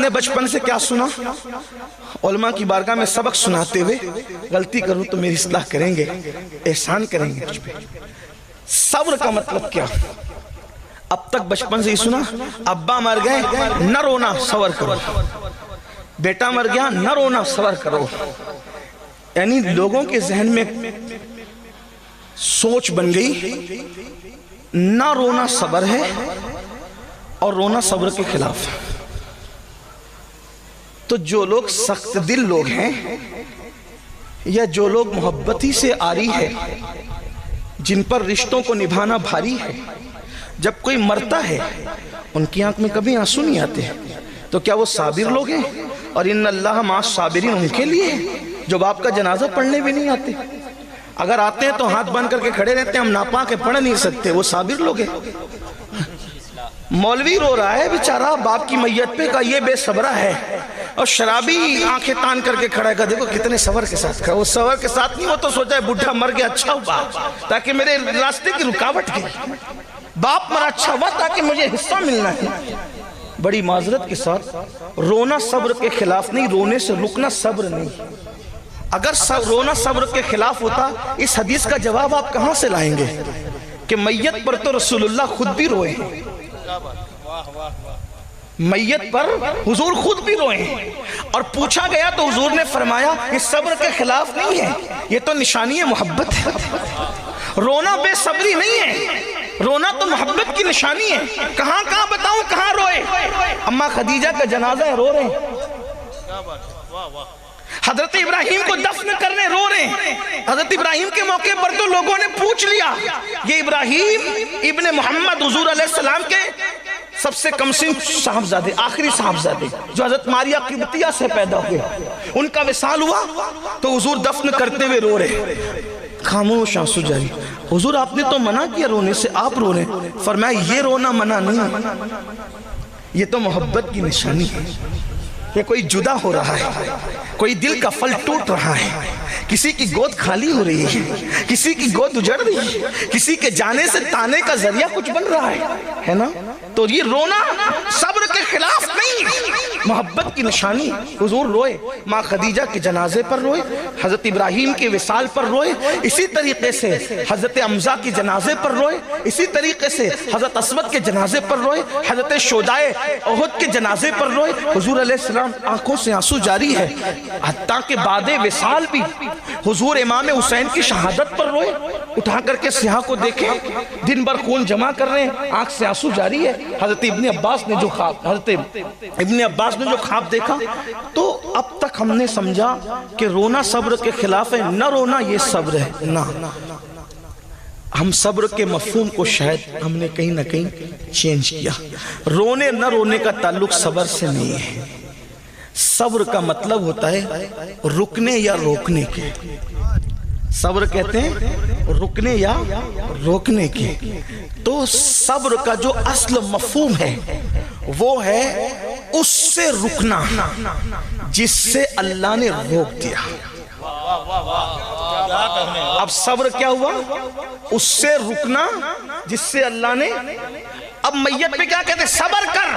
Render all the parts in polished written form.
اپنے بچپن سے کیا سنا؟ علماء کی بارگاہ میں سبق سناتے ہوئے غلطی کروں تو میری اصلاح کریں گے، احسان کریں گے مجھ پہ۔ صبر کا مطلب کیا؟ اب تک بچپن سے ہی سنا، ابا مر گئے نہ رونا صبر کرو، بیٹا مر گیا نہ رونا صبر کرو۔ یعنی لوگوں کے ذہن میں سوچ بن گئی نہ رونا صبر ہے اور رونا صبر کے خلاف ہے۔ تو جو لوگ سخت دل لوگ ہیں یا جو لوگ محبتی سے آری ہے، جن پر رشتوں کو نبھانا بھاری ہے، جب کوئی مرتا ہے ان کی آنکھ میں کبھی آنسو نہیں آتے، تو کیا وہ صابر لوگ ہیں؟ اور ان اللہ مع الصابرین ان کے لیے جو باپ کا جنازہ پڑھنے بھی نہیں آتے، اگر آتے ہیں تو ہاتھ بند کر کے کھڑے رہتے ہیں، ہم ناپاک کے پڑھ نہیں سکتے، وہ صابر لوگ ہیں۔ مولوی رو رہا ہے بیچارہ باپ کی میت پہ، کا یہ بے صبرہ ہے، اور شرابی آنکھیں تان کر کے کھڑا ہے، کہ دیکھو کتنے صبر کے ساتھ کھڑا۔ وہ صبر کے ساتھ نہیں، وہ تو سوچا ہے بڈھا مر گیا اچھا ہوا تاکہ میرے راستے کی رکاوٹ گئی، باپ مرا اچھا ہوا تاکہ مجھے حصہ ملنا ہے۔ بڑی معذرت کے ساتھ رونا صبر کے خلاف نہیں، رونے سے رکنا صبر نہیں۔ اگر رونا صبر کے خلاف ہوتا اس حدیث کا جواب آپ کہاں سے لائیں گے کہ میت پر تو رسول اللہ خود بھی روئے ہیں، میت پر حضور خود بھی روئے ہیں، اور پوچھا گیا تو حضور نے فرمایا یہ صبر کے خلاف نہیں ہے، یہ تو نشانی محبت ہے۔ رونا بے صبری نہیں ہے، رونا تو محبت کی نشانی ہے۔ کہاں کہاں بتاؤں کہاں روئے؟ اماں خدیجہ کا جنازہ ہے، رو رہے ہیں۔ حضرت ابراہیم کو دفن کرنے رو رہے ہیں۔ حضرت ابراہیم کے موقع پر تو لوگوں نے پوچھ لیا یہ ابراہیم ابن محمد حضور علیہ السلام کے سب سے کم سن صاحبزادے، آخری صاحبزادے جو حضرت ماریہ قبطیہ سے پیدا ہوئے، ان کا وصال ہوا تو حضور دفن کرتے ہوئے رو رہے، خاموش آنسو جاری۔ حضور آپ نے تو منع کیا رونے سے، آپ رو رہے ہیں۔ فرمایا یہ رونا منع نہیں، یہ تو محبت کی نشانی ہے۔ کہ کوئی جدا ہو رہا ہے، کوئی دل کا پھل ٹوٹ رہا ہے، کسی کی گود خالی ہو رہی ہے، کسی کی گود اجڑ رہی ہے، کسی کے جانے سے تانے کا ذریعہ کچھ بن رہا ہے نا؟ تو یہ رونا صبر کے خلاف نہیں، محبت کی نشانی۔ حضور روئے، ماں خدیجہ کے جنازے پر روئے، حضرت ابراہیم کے وصال پر روئے، اسی طریقے سے حضرت حمزہ کے جنازے پر روئے، اسی طریقے سے حضرت اسود کے جنازے پر روئے، حضرت شہدائے احد کے جنازے پر روئے۔ حضور علیہ السلام آنکھوں سے آنسو جاری ہے، حتیٰ کہ بعد وصال بھی حضور امام حسین کی شہادت پر روئے، اٹھا کر کے سیاہ کو دیکھیں، دن بھر خون جمع کر رہے ہیں، آنکھ سے آنسو جاری ہے۔ حضرت ابن عباس نے جو خواب دیکھا، تو اب تک ہم نے سمجھا کہ رونا صبر کے خلاف ہے، نہ رونا یہ صبر ہے۔ نہ، ہم صبر کے مفہوم کو شاید ہم نے کہیں نہ کہیں چینج کیا۔ رونے نہ رونے کا تعلق صبر سے نہیں ہے، صبر کا مطلب ہوتا ہے رکنے یا روکنے کے۔ صبر کہتے ہیں رکنے یا روکنے کے۔ تو صبر کا جو اصل مفہوم ہے وہ ہے اس سے رکنا جس سے اللہ نے روک دیا۔ اب صبر کیا ہوا؟ اس سے رکنا جس سے اللہ نے، اب میت پہ کیا کہتے ہیں؟ صبر کر،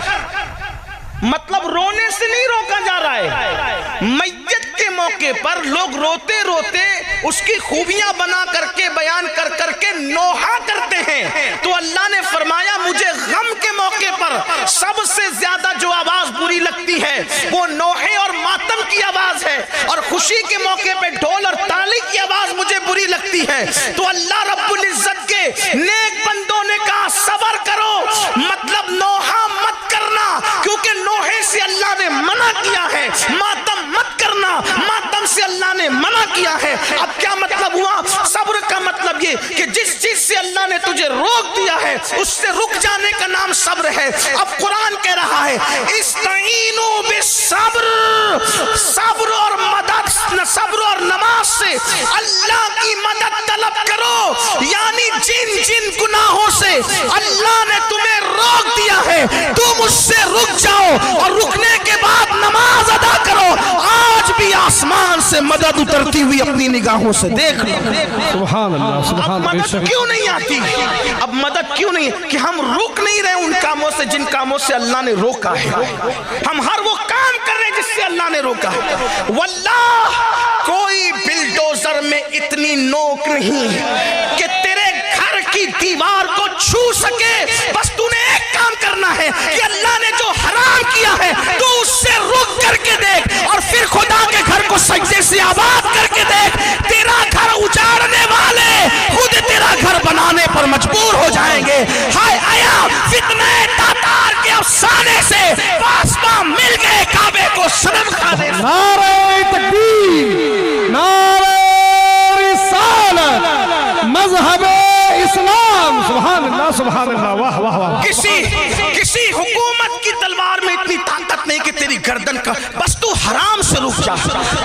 مطلب رونے سے نہیں روکا جا رہا ہے۔ میت کے موقع پر لوگ روتے روتے اس کی خوبیاں بنا کر کے بیان کر کر کے نوحہ کرتے ہیں، تو اللہ نے فرمایا مجھے غم کے موقع پر سب سے زیادہ جو آواز بری لگتی ہے وہ نوحے اور ماتم کی آواز ہے، اور خوشی کے موقع پہ ڈھول اور تالی کی آواز مجھے بری لگتی ہے۔ تو اللہ رب العزت کے نیک بندوں نے کہا صبر کرو، مطلب نوحہ مت کرنا، کیونکہ نوحے سے اللہ نے منع کیا ہے، ماتم مت کرنا، ماتم سے اللہ نے منع کیا ہے۔ اب کیا مطلب ہوا؟ صبر کا مطلب یہ کہ جس چیز سے اللہ نے تجھے روک دیا ہے اس سے رک جانے کا نام صبر ہے۔ اب قرآن کہہ رہا ہے استعینوا بالصبر، صبر اور مدد، صبر اور نماز سے اللہ کی مدد طلب کرو، یعنی جن جن گناہوں سے اللہ نے تمہیں روک دیا ہے تم اس سے رک جاؤ، اور رکنے کے بعد نماز ادا کرو۔ آج بھی آسمان سے مدد اترتی ہوئی اپنی نگاہوں سے دیکھ لو۔ سبحان اللہ، سبحان اللہ۔ مدد کیوں نہیں آتی؟ اب مدد کیوں نہیں؟ کہ ہم رک نہیں رہے ان کاموں سے جن کاموں سے اللہ نے روکا ہے۔ ہم ہر وہ کام اللہ نے روکا. واللہ کوئی بلڈوزر میں اتنی نوک نہیں کہ تیرے گھر کی دیوار کو چھو سکے. بس تو نے ایک کام کرنا ہے کہ اللہ نے جو حرام کیا ہے تو اس سے رک کر کے دیکھ, اور پھر خدا کے گھر کو سجدے سے آباد کر کے دیکھ. تیرا گھر اجاڑنے والے خود تیرا گھر بنانے پر مجبور ہو جائیں گے. ہائے آیا فتنہ تاتار کے افسانے سے آسمان مل گئے کعبے کو صنم کھانے. نعرہ تکبیر, نعرہ رسالت, مذہب اسلام. سبحان اللہ, سبحان اللہ, واہ واہ واہ. کسی حکومت کی تلوار میں اتنی طاقت نہیں کہ تیری گردن کا, بس تو حرام سے رک جا.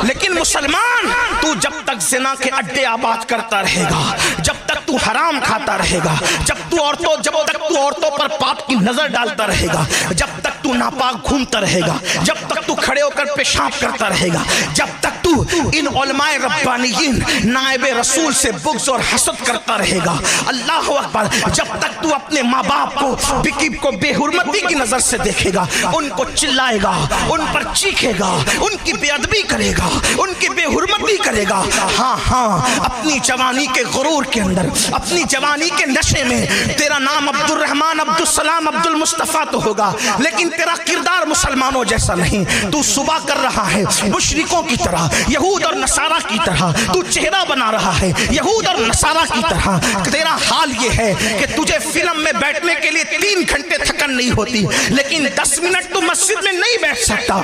لیکن مسلمان تو جب تک زنا کے اڈے آباد کرتا رہے گا, جب تک تو حرام کھاتا رہے گا, جب تک تو عورتوں پر پاپ کی نظر ڈالتا رہے گا, جب تک تو ناپاک گھومتا رہے گا, جب تک تو کھڑے ہو کر پیشاب کرتا رہے گا, جب تک تو ان علماء ربانیین نائب رسول سے بغض اور حسد کرتا رہے گا, اللہ اکبر, جب تک تو اپنے ماں باپ کو بے حرمتی کی نظر سے دیکھے گا, ان کو چلائے گا, ان پر چیخے گا, ان کی بے ادبی کرے گا, ان کی بے حرمتی کرے گا. ہاں اپنی جوانی کے غرور کے اندر, اپنی جوانی کے نشے میں تیرا نام عبد الرحمن, عبد السلام, عبد المصطفیٰ تو ہوگا, لیکن تیرا کردار مسلمانوں جیسا نہیں. تو صبح کر رہا ہے مشرکوں کی طرح, یہود اور نصارہ کی طرح, تو چہرہ بنا رہا ہے یہود اور نصارہ کی طرح. تیرا حال یہ ہے کہ تجھے فلم میں بیٹھنے کے لیے 3 گھنٹے تھکن نہیں ہوتی, لیکن 10 منٹ تو مسجد میں نہیں بیٹھ سکتا.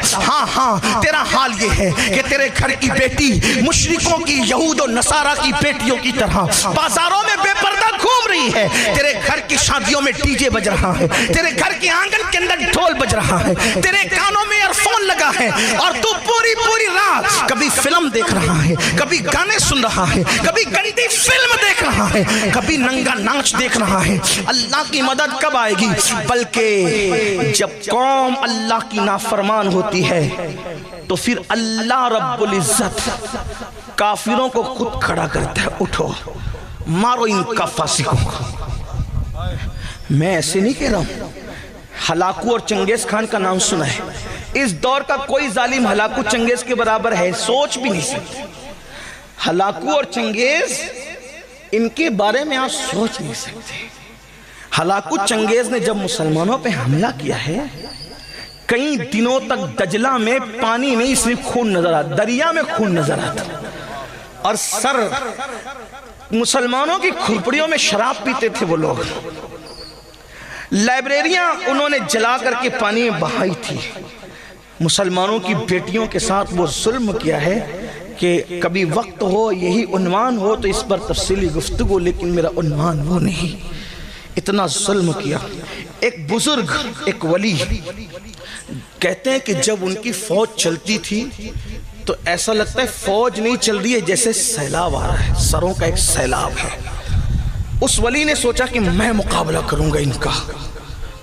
ہاں تیرا حال یہ ہے کہ تیرے گھر کی بیٹی مشرکوں کی, یہود اور نصارہ کی بیٹیوں کی طرح بازاروں میں بے پردہ گھوم رہی ہے. تیرے گھر کی شادیوں میں ڈی جے بج رہا ہے, تیرے گھر کے آنگن کے اندر ڈھول بج رہا ہے, تیرے کانوں میں ایئر فون لگا ہے, اور تو پوری رات کبھی فلم دیکھ رہا ہے, کبھی گانے سن رہا ہے, کبھی گندی فلم دیکھ رہا ہے, کبھی ننگا ناچ دیکھ رہا ہے. اللہ کی مدد کب آئے گی؟ بلکہ جب قوم اللہ کی نافرمان ہوتی ہے تو پھر اللہ رب العزت کافروں کو خود کھڑا کرتا ہے, اٹھو مارو ان کا فاسقوں کو. میں ایسے نہیں کہہ رہا ہوں. ہلاکو اور چنگیز خان کا نام سنا ہے. اس دور کا کوئی ظالم ہلاکو چنگیز کے برابر ہے, سوچ بھی نہیں سکتے. ہلاکو اور چنگیز, ان کے بارے میں آپ سوچ نہیں سکتے. ہلاکو چنگیز نے جب مسلمانوں پہ حملہ کیا ہے, کئی دنوں تک دجلہ میں پانی نہیں صرف خون نظر آتا, دریا میں خون نظر آتا, اور سر مسلمانوں کی کھرپڑیوں میں شراب پیتے تھے وہ لوگ. لائبریریاں انہوں نے جلا کر کے پانی میں بہائی تھی. مسلمانوں کی بیٹیوں کے ساتھ وہ ظلم کیا ہے کہ کبھی وقت ہو, یہی عنوان ہو تو اس پر تفصیلی گفتگو, لیکن میرا عنوان وہ نہیں. اتنا ظلم کیا. ایک بزرگ, ایک ولی کہتے ہیں کہ جب ان کی فوج چلتی تھی تو ایسا لگتا ہے فوج نہیں چل رہی ہے, جیسے سیلاب آ رہا ہے, سروں کا ایک سیلاب ہے. اس ولی نے سوچا کہ میں مقابلہ کروں گا ان کا.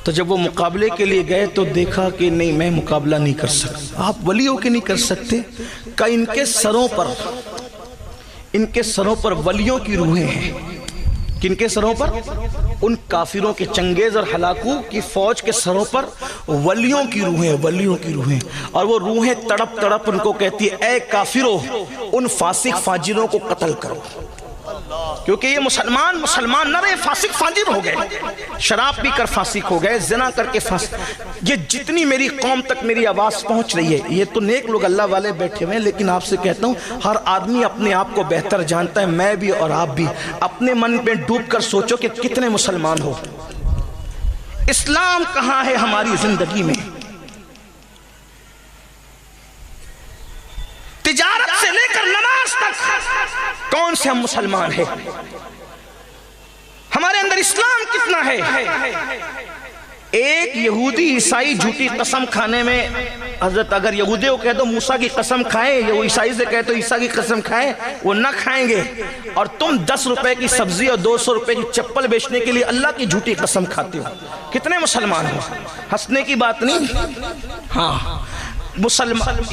تو جب وہ مقابلے کے لیے گئے تو دیکھا کہ نہیں, میں مقابلہ نہیں کر سکتا. آپ ولی ہو کے نہیں کر سکتے؟ کہ ان کے سروں پر ولیوں کی روحیں ہیں. کن کے سروں پر؟ ان کافروں کے, چنگیز اور ہلاکو کی فوج کے سروں پر ولیوں کی روحیں, ولیوں کی روحیں. اور وہ روحیں تڑپ تڑپ ان کو کہتی ہے, اے کافروں, ان فاسق فاجروں کو قتل کرو. کیونکہ یہ مسلمان نہ رہے, فاسق فاجر ہو گئے, شراب پی کر فاسق ہو گئے, زنا کر کے فاسق. یہ جتنی میری قوم تک میری آواز پہنچ رہی ہے, یہ تو نیک لوگ اللہ والے بیٹھے ہوئے ہیں, لیکن آپ سے کہتا ہوں ہر آدمی اپنے آپ کو بہتر جانتا ہے, میں بھی اور آپ بھی. اپنے من میں ڈوب کر سوچو کہ کتنے مسلمان ہو. اسلام کہاں ہے ہماری زندگی میں؟ تجارت سے لے کر نماز تک کون سے ہم مسلمان ہیں؟ ہمارے اندر اسلام کتنا ہے؟ ایک یہودی عیسائی جھوٹی قسم کھانے میں, حضرت اگر یہودی کو کہہ دو موسیٰ کی قسم کھائیں, یا وہ عیسائی سے کہہ دو عیسیٰ کی قسم کھائیں, وہ نہ کھائیں گے. اور تم 10 روپے کی سبزی اور 200 روپے کی چپل بیچنے کے لیے اللہ کی جھوٹی قسم کھاتے ہو. کتنے مسلمان ہو؟ ہنسنے کی بات نہیں. ہاں,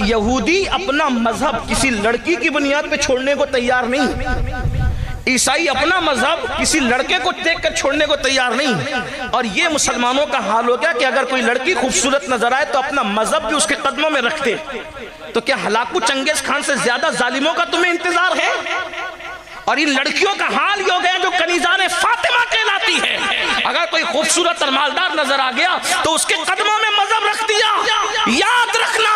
یہودی اپنا مذہب کسی لڑکی کی بنیاد پہ چھوڑنے کو تیار نہیں. عیسائی اپنا مذہب کسی لڑکے کو دیکھ کر چھوڑنے کو تیار نہیں، اور یہ مسلمانوں کا حال ہو گیا کہ اگر کوئی لڑکی خوبصورت نظر آئے تو اپنا مذہب بھی اس کے قدموں میں رکھتے۔ تو کیا ہلاکو چنگیز خان سے زیادہ ظالموں کا تمہیں انتظار ہے؟ اور ان لڑکیوں کا حال یہ ہو گیا جو کنیزان فاطمہ کہلاتی ہے، اگر کوئی خوبصورت اور مالدار نظر آ گیا تو اس کے قدموں میں مذہب رکھ دیا۔ یاد رکھنا،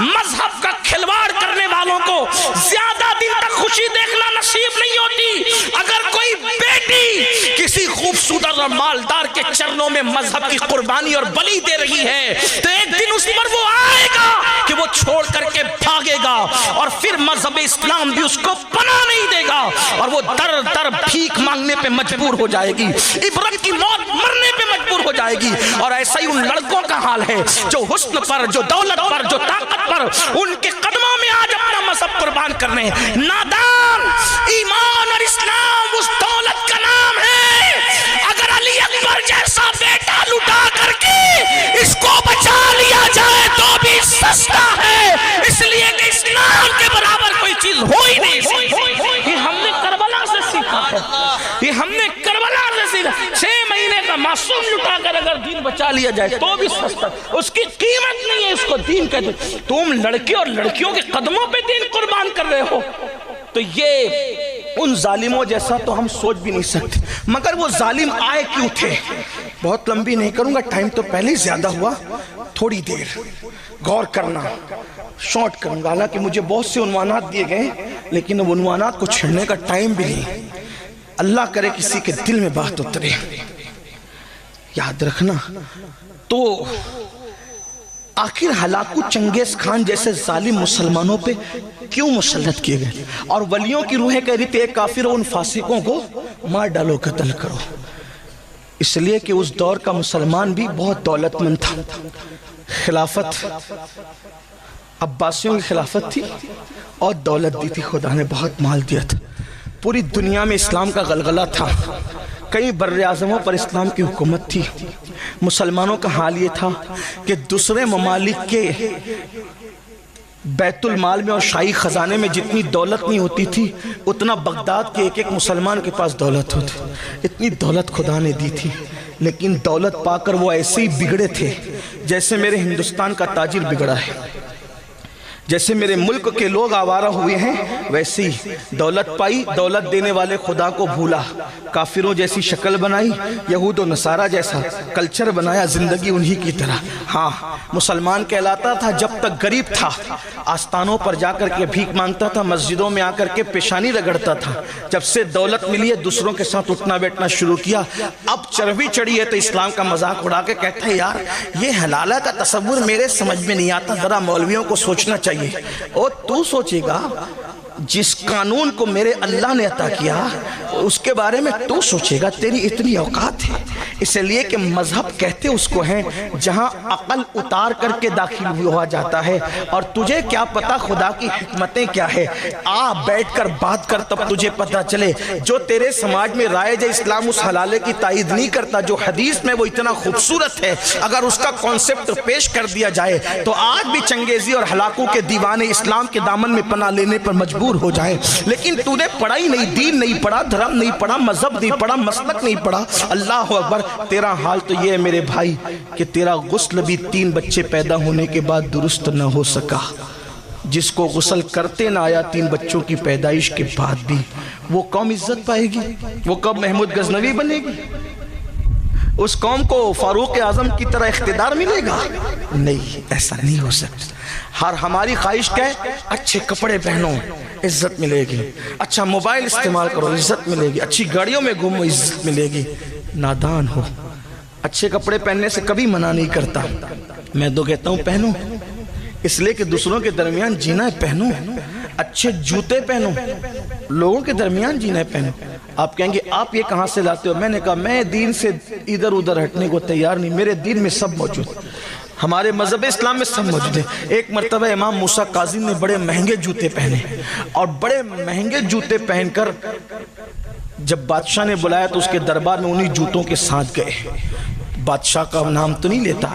مذہب کا کھلواڑ کرنے والوں کو زیادہ دن تک خوشی دیکھنا نصیب نہیں ہوتی۔ اگر کوئی بیٹی کسی خوبصورت اور مالدار کے چرنوں میں مذہب کی قربانی اور بلی دے رہی ہے تو ایک دن اس پر وہ آئے گا کہ وہ چھوڑ کر کے بھاگے گا، اور پھر مذہب اسلام بھی اس کو پناہ نہیں دے گا، اور وہ در در بھیک مانگنے پہ مجبور ہو جائے گی، عبرت کی موت مرنے پہ مجبور ہو جائے گی۔ اور ایسا ہی ان لڑکوں کا حال ہے جو حسن پر، جو دولت پر، جو طاقت پر، ان کے قدموں میں آج اپنا مذہب قربان کرنے۔ نادان، ایمان اور اسلام اس دولت کا نام ہے۔ اگر علی اکبر جیسا بیٹا لٹا کر کے اس کو بچا لیا جائے تو بھی سستا ہے، اس لیے کہ اسلام کے برابر کوئی چیز ہو ہی نہیں سکتی۔ یہ ہم نے کربلا سے سیکھا ہے، یہ ہم نے کربلا سے سیکھا۔ 6 مہینے کا معصوم لٹا کر اگر دین بچا لیا جائے تو بھی سستا، اس کی قیمت نہیں ہے، اس کو دین کہتے۔ تم لڑکے اور لڑکیوں کے قدموں پہ دین قربان کر رہے ہو، تو یہ ان ظالموں جیسا تو ہم سوچ بھی نہیں سکتے۔ مگر وہ ظالم آئے کیوں تھے؟ بہت لمبی نہیں کروں گا، ٹائم تو پہلے ہی زیادہ ہوا، تھوڑی دیر غور کرنا، شارٹ کروں گا۔ حالانکہ مجھے بہت سے عنوانات دیے گئے لیکن اب عنوانات کو چھڑنے کا ٹائم بھی نہیں۔ اللہ کرے کسی کے دل میں بات اترے۔ یاد رکھنا، تو آخر ہلاکو چنگیز خان جیسے ظالم مسلمانوں پہ کیوں مسلط کیے گئے؟ اور ولیوں کی روحیں کہہ رہی تھی اے کافروں، ان فاسقوں کو مار ڈالو، قتل کرو۔ اس لیے کہ اس دور کا مسلمان بھی بہت دولت مند تھا۔ خلافت عباسیوں کی خلافت تھی اور دولت دی تھی، خدا نے بہت مال دیا تھا۔ پوری دنیا میں اسلام کا غلغلہ تھا، کئی بر اعظموں پر اسلام کی حکومت تھی۔ مسلمانوں کا حال یہ تھا کہ دوسرے ممالک کے بیت المال میں اور شاہی خزانے میں جتنی دولت نہیں ہوتی تھی اتنا بغداد کے ایک ایک مسلمان کے پاس دولت ہوتی۔ اتنی دولت خدا نے دی تھی، لیکن دولت پا کر وہ ایسے ہی بگڑے تھے جیسے میرے ہندوستان کا تاجر بگڑا ہے، جیسے میرے ملک کے لوگ آوارہ ہوئے ہیں، ویسے ہی دولت پائی، دولت دینے والے خدا کو بھولا، کافروں جیسی شکل بنائی، یہود و نصارہ جیسا کلچر بنایا، زندگی انہی کی طرح۔ ہاں، مسلمان کہلاتا تھا جب تک غریب تھا، آستانوں پر جا کر کے بھیک مانگتا تھا، مسجدوں میں آ کر کے پیشانی رگڑتا تھا۔ جب سے دولت ملی ہے دوسروں کے ساتھ اٹھنا بیٹھنا شروع کیا، اب چربی چڑھی ہے تو اسلام کا مذاق اڑا کے کہتا ہے یار یہ حلالہ کا تصور میرے سمجھ میں نہیں آتا، ذرا مولویوں کو سوچنا چاہیے۔ اور تو سوچے گا جس قانون کو میرے اللہ نے عطا کیا اس کے بارے میں تو سوچے گا، تیری اتنی اوقات ہے۔ اس لیے کہ مذہب کہتے اس کو ہیں جہاں عقل اتار کر کے داخل ہوا جاتا ہے، اور تجھے کیا پتا خدا کی حکمتیں کیا ہے، آ بیٹھ کر بات کر تب تجھے پتا چلے۔ جو تیرے سماج میں رائج اسلام اس حلالے کی تائید نہیں کرتا جو حدیث میں وہ اتنا خوبصورت ہے، اگر اس کا کانسیپٹ پیش کر دیا جائے تو آج بھی چنگیزی اور ہلاکو کے دیوانے اسلام کے دامن میں پناہ لینے پر مجبور ہو جائیں۔ لیکن تو نے پڑھا ہی نہیں، دین نہیں پڑھا، دھرم نہیں پڑھا، مذہب نہیں پڑھا، مسلک نہیں پڑھا۔ اللہ اکبر، تیرا حال تو یہ ہے میرے بھائی کہ تیرا غسل بھی 3 بچے پیدا ہونے کے بعد درست نہ ہو سکا۔ جس کو غسل کرتے نہ آیا 3 بچوں کی پیدائش کے بعد بھی، وہ قوم عزت پائے گی؟ وہ کب محمود غزنوی بنے گی؟ اس قوم کو فاروق اعظم کی طرح اقتدار ملے گا؟ نہیں، ایسا نہیں ہو سکتا۔ ہماری خواہش کیا ہے؟ اچھے کپڑے پہنو، عزت ملے گی، اچھا موبائل استعمال کرو، عزت ملے گی، اچھی گاڑیوں میں گھومو، عزت ملے گی۔ نادان ہو، اچھے کپڑے پہننے سے کبھی منع نہیں کرتا، میں تو کہتا ہوں پہنو، اس لیے کہ دوسروں کے درمیان جینا ہے، پہنو۔ اچھے جوتے پہنو، لوگوں کے درمیان جینا ہے، پہنو۔ آپ کہیں گے آپ یہ کہاں سے لاتے ہو؟ میں نے کہا میں دین سے ادھر ادھر ہٹنے کو تیار نہیں، میرے دین میں سب موجود، ہمارے مذہب اسلام میں سب موجود ہے۔ ایک مرتبہ امام موسیٰ کاظم نے بڑے مہنگے جوتے پہنے، اور بڑے مہنگے جوتے پہن کر جب بادشاہ نے بلایا تو اس کے دربار میں انہی جوتوں کے ساتھ گئے۔ بادشاہ کا نام تو نہیں لیتا،